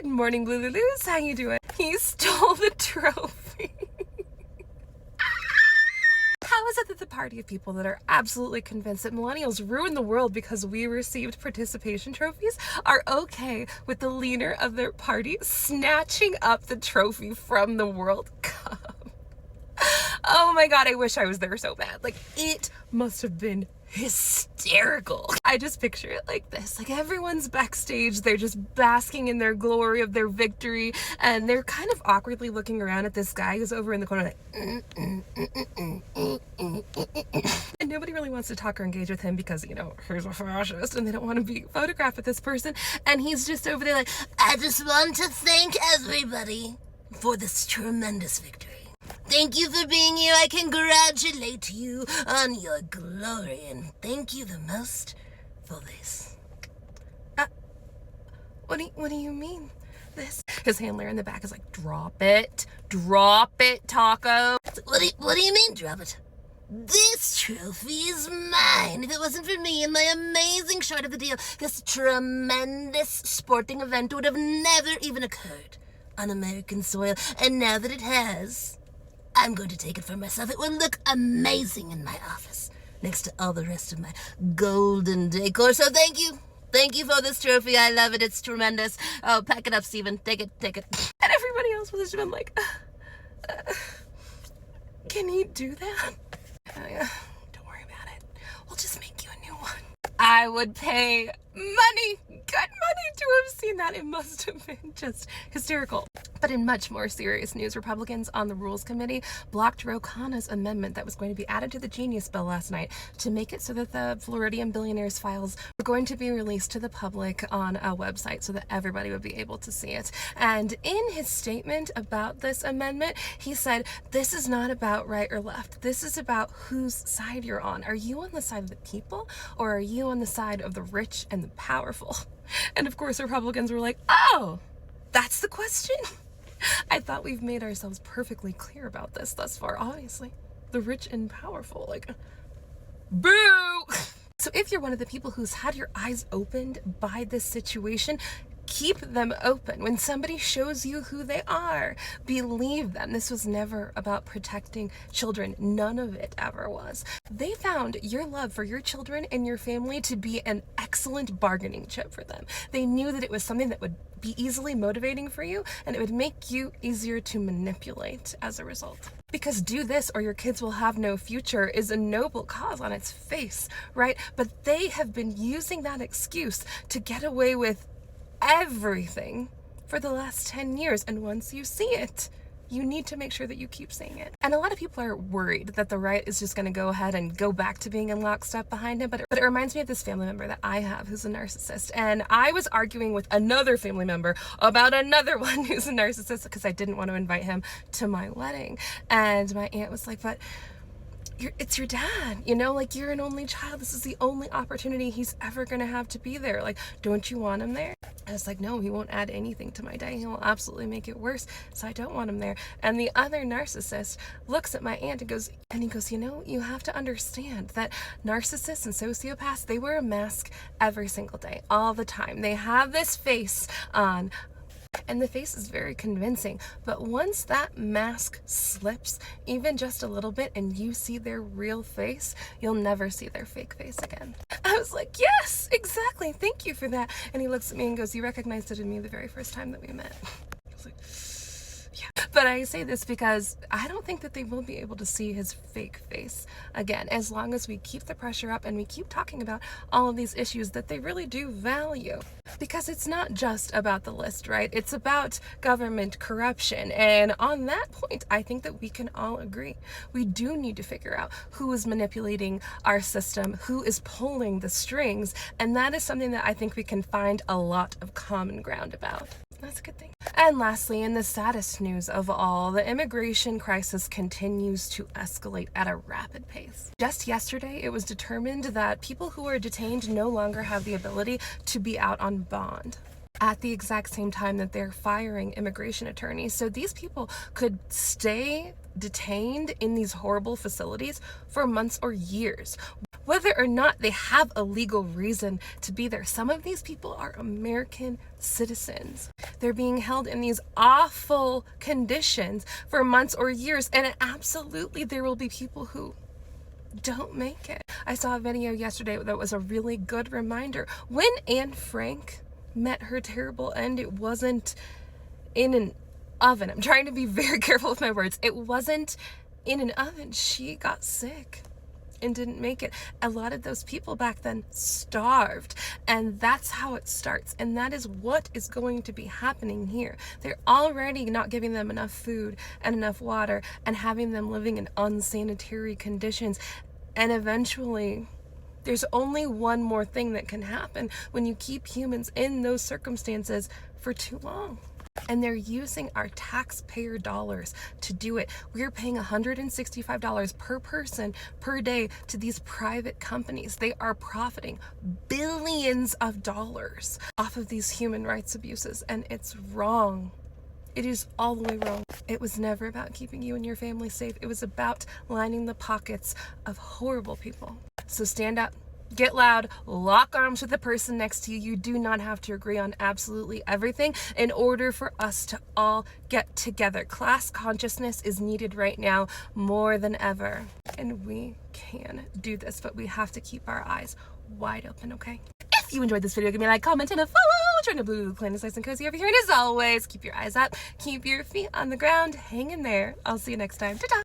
Good morning, Blue Lulus. How you doing? He stole the trophy. How is it that the party of people that are absolutely convinced that millennials ruin the world because we received participation trophies are okay with the leader of their party snatching up the trophy from the World Cup? Oh my God, I wish I was there so bad. Like, it must have been hysterical. I just picture it like this. Like, everyone's backstage, they're just basking in their glory of their victory, and they're kind of awkwardly looking around at this guy who's over in the corner like, and nobody really wants to talk or engage with him because, you know, he's a fascist and they don't want to be photographed with this person. And he's just over there like, I just want to thank everybody for this tremendous victory. Thank you for being here. I congratulate you on your glory, and thank you the most for this. What do you mean, this? His handler in the back is like, drop it, Taco. What do you mean, drop it? This trophy is mine. If it wasn't for me and my amazing short of the deal, this tremendous sporting event would have never even occurred on American soil. And now that it has, I'm going to take it for myself. It will look amazing in my office next to all the rest of my golden decor. So thank you. Thank you for this trophy. I love it. It's tremendous. Oh, pack it up, Steven. Take it. And everybody else was just been like, can he do that? Don't worry about it. We'll just make you a new one. I would pay money, good money, to have seen that. It must have been just hysterical. But in much more serious news, Republicans on the Rules Committee blocked Ro Khanna's amendment that was going to be added to the Genius Bill last night to make it so that the Floridian billionaires' files were going to be released to the public on a website so that everybody would be able to see it. And in his statement about this amendment, he said, this is not about right or left. This is about whose side you're on. Are you on the side of the people, or are you on the side of the rich and the powerful? And of course, Republicans were like, oh, that's the question? I thought we've made ourselves perfectly clear about this thus far. Obviously, the rich and powerful, like, boo! So if you're one of the people who's had your eyes opened by this situation, keep them open. When somebody shows you who they are, believe them. This was never about protecting children. None of it ever was. They found your love for your children and your family to be an excellent bargaining chip for them. They knew that it was something that would be easily motivating for you, and it would make you easier to manipulate as a result. Because do this or your kids will have no future is a noble cause on its face, right? But they have been using that excuse to get away with everything for the last 10 years. And once you see it, you need to make sure that you keep seeing it. And a lot of people are worried that the right is just going to go ahead and go back to being in lockstep behind him. But it reminds me of this family member that I have who's a narcissist. And I was arguing with another family member about another one who's a narcissist because I didn't want to invite him to my wedding. And my aunt was like, but it's your dad, you know, like, you're an only child. This is the only opportunity he's ever going to have to be there. Like, don't you want him there? And it's like, no, he won't add anything to my day. He will absolutely make it worse. So I don't want him there. And the other narcissist looks at my aunt and he goes, you know, you have to understand that narcissists and sociopaths, they wear a mask every single day, all the time. They have this face on, and the face is very convincing, but once that mask slips even just a little bit and you see their real face, you'll never see their fake face again. I was like, yes, exactly, thank you for that. And he looks at me and goes, you recognized it in me the very first time that we met. I was like, yeah. But I say this because I don't think that they will be able to see his fake face again, as long as we keep the pressure up and we keep talking about all of these issues that they really do value. Because it's not just about the list, right? It's about government corruption. And on that point, I think that we can all agree. We do need to figure out who is manipulating our system, who is pulling the strings, and that is something that I think we can find a lot of common ground about. That's a good thing. And lastly, in the saddest news of all, the immigration crisis continues to escalate at a rapid pace. Just yesterday, it was determined that people who are detained no longer have the ability to be out on bond at the exact same time that they're firing immigration attorneys. So these people could stay detained in these horrible facilities for months or years, whether or not they have a legal reason to be there. Some of these people are American citizens. They're being held in these awful conditions for months or years, and absolutely there will be people who don't make it. I saw a video yesterday that was a really good reminder. When Anne Frank met her terrible end, it wasn't in an oven. I'm trying to be very careful with my words. It wasn't in an oven. She got sick and didn't make it. A lot of those people back then starved, and that's how it starts. And that is what is going to be happening here. They're already not giving them enough food and enough water and having them living in unsanitary conditions. And eventually there's only one more thing that can happen when you keep humans in those circumstances for too long. And they're using our taxpayer dollars to do it. We're paying $165 per person per day to these private companies. They are profiting billions of dollars off of these human rights abuses, and it's wrong. It is all the way wrong. It was never about keeping you and your family safe. It was about lining the pockets of horrible people. So stand up. Get loud, lock arms with the person next to you. You do not have to agree on absolutely everything in order for us to all get together. Class consciousness is needed right now more than ever. And we can do this, but we have to keep our eyes wide open, okay? If you enjoyed this video, give me a like, comment, and a follow. Join the Blue Clan is nice and cozy over here. And as always, keep your eyes up, keep your feet on the ground, hang in there. I'll see you next time. Ta-ta!